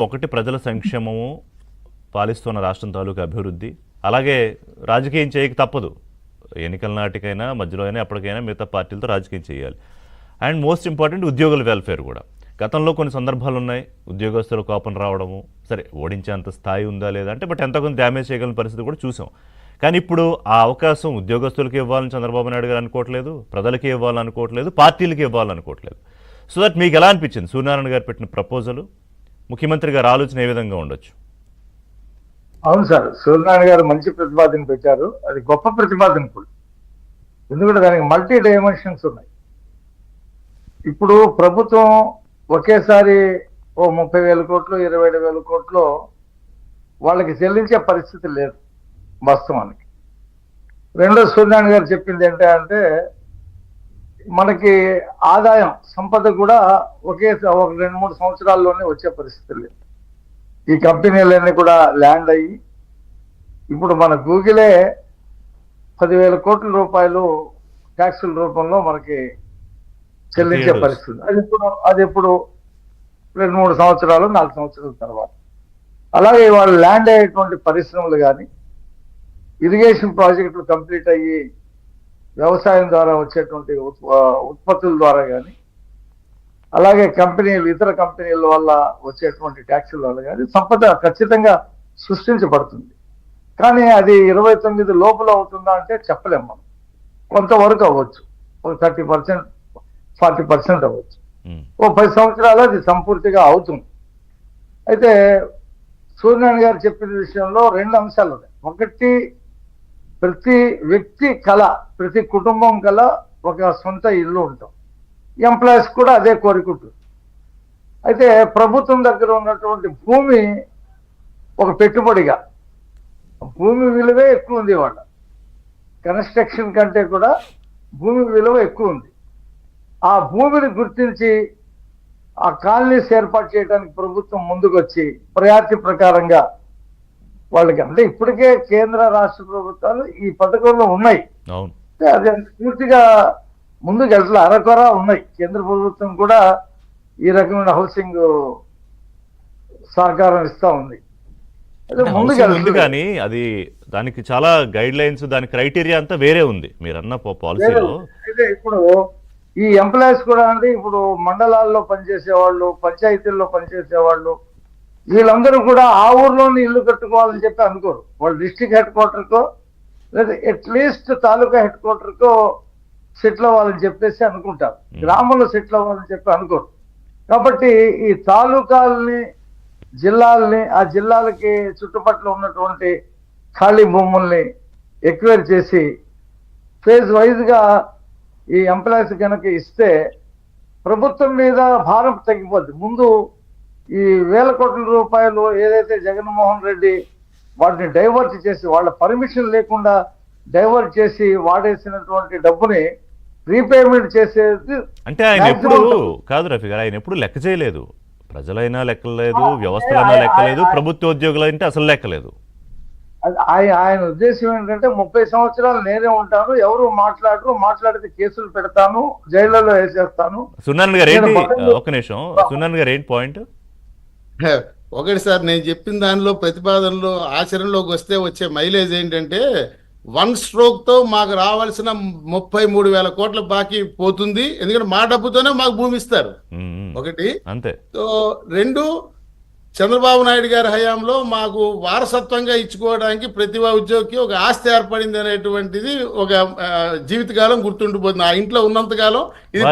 ఒకటి ప్రజల సంక్షేమము, పాలిస్తున్న రాష్ట్రం తాలూకు అభివృద్ధి, అలాగే రాజకీయం చేయక తప్పదు. ఎన్నికల నాటికైనా మధ్యలో అయినా ఎప్పటికైనా మిగతా పార్టీలతో రాజకీయం చేయాలి. అండ్ మోస్ట్ ఇంపార్టెంట్ ఉద్యోగుల వెల్ఫేర్ కూడా. గతంలో కొన్ని సందర్భాలు ఉన్నాయి, ఉద్యోగస్తుల కోపం రావడము, సరే ఓడించేంత స్థాయి ఉందా లేదా అంటే, బట్ ఎంతో కొంత డ్యామేజ్ చేయగలిగిన పరిస్థితి కూడా చూసాం. కానీ ఇప్పుడు ఆ అవకాశం ఉద్యోగస్తులకి ఇవ్వాలని చంద్రబాబు నాయుడు గారు అనుకోవట్లేదు, ప్రజలకి ఇవ్వాలనుకోవట్లేదు, పార్టీలకి ఇవ్వాలనుకోవట్లేదు. సో దట్ మీకు ఎలా అనిపించింది సూర్యనారాయణ గారు పెట్టిన ప్రపోజల్? ముఖ్యమంత్రి గారు ఆలోచన ఏ విధంగా ఉండొచ్చు? అవును సార్, సూర్యనారాయణ గారు మంచి ప్రతిపాదన పెట్టారు. అది గొప్ప ప్రతిపాదన కూడా, ఎందుకంటే దానికి మల్టీ డైమెన్షన్స్ ఉన్నాయి. ఇప్పుడు ప్రభుత్వం ఒకేసారి ఓ 30,000 కోట్లు 27,000 కోట్లు వాళ్ళకి చెల్లించే పరిస్థితి లేదు వాస్తవానికి. రెండో సూర్యనారాయణ గారు చెప్పింది ఏంటంటే మనకి ఆదాయం సంపద కూడా ఒక 2-3 సంవత్సరాల్లోనే వచ్చే పరిస్థితి లేదు. ఈ కంపెనీలన్నీ కూడా ల్యాండ్ అయ్యి ఇప్పుడు మన గూగులే 10,000 కోట్ల రూపాయలు ట్యాక్సుల రూపంలో మనకి చెల్లించే పరిస్థితి. అది ఇప్పుడు 2-3 సంవత్సరాలు 4 సంవత్సరాల తర్వాత. అలాగే వాళ్ళు ల్యాండ్ అయ్యేటువంటి పరిశ్రమలు కానీ, ఇరిగేషన్ ప్రాజెక్టులు కంప్లీట్ అయ్యి వ్యవసాయం ద్వారా వచ్చేటువంటి ఉత్పత్తుల ద్వారా కానీ, అలాగే ఇతర కంపెనీల వల్ల వచ్చేటువంటి ట్యాక్సుల వల్ల కానీ సంపద ఖచ్చితంగా సృష్టించబడుతుంది. కానీ అది 29 లోపల అవుతుందా అంటే చెప్పలేము మనం. కొంతవరకు అవ్వచ్చు, 30%, 40% అవ్వచ్చు. ఓ 10 సంవత్సరాలు అది సంపూర్తిగా అవుతుంది. అయితే సూర్యనారాయణ గారు చెప్పిన విషయంలో 2 అంశాలు ఉన్నాయి. ఒకటి, ప్రతి వ్యక్తి కళ, ప్రతి కుటుంబం కళ ఒక సొంత ఇల్లు ఉంటాం. ఎంప్లాయీస్ కూడా అదే కోరుకుంటుంది. అయితే ప్రభుత్వం దగ్గర ఉన్నటువంటి భూమి ఒక పెట్టుబడిగా, భూమి విలువే ఎక్కువ ఉంది. వాళ్ళ కన్స్ట్రక్షన్ కంటే కూడా భూమి విలువ ఎక్కువ ఉంది. ఆ భూమిని గుర్తించి ఆ కాలనీస్ ఏర్పాటు చేయడానికి ప్రభుత్వం ముందుకొచ్చి ప్రయారిటీ ప్రకారంగా వాళ్ళకి, అంటే ఇప్పటికే కేంద్ర రాష్ట్ర ప్రభుత్వాలు ఈ పథకంలో ఉన్నాయి. అది పూర్తిగా ముందుకు వెళ్ళి అరకొర ఉన్నాయి. కేంద్ర ప్రభుత్వం కూడా ఈ రకమైన హౌసింగ్ సహకారం ఇస్తా ఉంది. ముందు కానీ అది దానికి చాలా గైడ్ లైన్స్, దాని క్రైటీరియా అంతా వేరే ఉంది మీరన్న పాలసీలో. అయితే ఇప్పుడు ఈ ఎంప్లాయీస్ కూడా అంటే ఇప్పుడు మండలాల్లో పనిచేసే వాళ్ళు, పంచాయతీల్లో పనిచేసే వాళ్ళు, వీళ్ళందరూ కూడా ఆ ఊర్లోనే ఇల్లు కట్టుకోవాలని చెప్పి అనుకోరు. వాళ్ళు డిస్ట్రిక్ట్ హెడ్ క్వార్టర్కో లేదా అట్లీస్ట్ తాలూకా హెడ్ క్వార్టర్కో సెటిల్ అవ్వాలని చెప్పేసి అనుకుంటారు. గ్రామంలో సెటిల్ అవ్వాలని చెప్పి అనుకోరు. కాబట్టి ఈ తాలూకాలని, జిల్లాలని, ఆ జిల్లాలకి చుట్టుపక్కల ఉన్నటువంటి ఖాళీ భూముల్ని ఎక్వైర్ చేసి ఫేజ్ వైజ్గా ఈ ఎంప్లాయీస్ కనుక ఇస్తే ప్రభుత్వం మీద భారం తగ్గిపోద్ది. ముందు ఈ 1,000 కోట్ల రూపాయలు ఏదైతే జగన్మోహన్ రెడ్డి వాటిని డైవర్ట్ చేసి, వాళ్ళ పర్మిషన్ లేకుండా డైవర్ట్ చేసి వాడేసినటువంటి డబ్బుని రీపేమెంట్ చేసేది. అంటే ఆయన ఎప్పుడు కాదు రఫీ గారు, ఆయన ఎప్పుడు లెక్క చేయలేదు. ప్రజలైనా లెక్కలేదు, వ్యవస్థలైనా లెక్కలేదు, ప్రభుత్వ ఉద్యోగులంటే అసలు లెక్కలేదు. ఆయన ఉద్దేశం ఏంటంటే 30 సంవత్సరాలు నేనే ఉంటాను, ఎవరు మాట్లాడరు, మాట్లాడితే కేసులు పెడతాను, జైళ్లలో వేసేస్తాను. సూర్యనారాయణ గారు ఏంటి, ఒక నిమిషం, సూర్యనారాయణ గారు ఏంటి పాయింట్? ఒకటి సార్, నేను చెప్పిన దానిలో ప్రతిపాదనలో ఆచరణలోకి వస్తే వచ్చే మైలేజ్ ఏంటంటే 1 స్ట్రోక్ తో మాకు రావాల్సిన 33,000 కోట్ల బాకీ పోతుంది. ఎందుకంటే మా డబ్బుతోనే మాకు భూమి ఇస్తారు. ఒకటి అంతే. సో 2, చంద్రబాబు నాయుడు గారి హయాంలో మాకు వారసత్వంగా ఇచ్చుకోవడానికి ప్రతి ఉద్యోగికి ఒక ఆస్తి ఏర్పడింది అనేటువంటిది ఒక జీవితకాలం గుర్తుండిపోతుంది. ఆ ఇంట్లో ఉన్నంతకాలం ఇది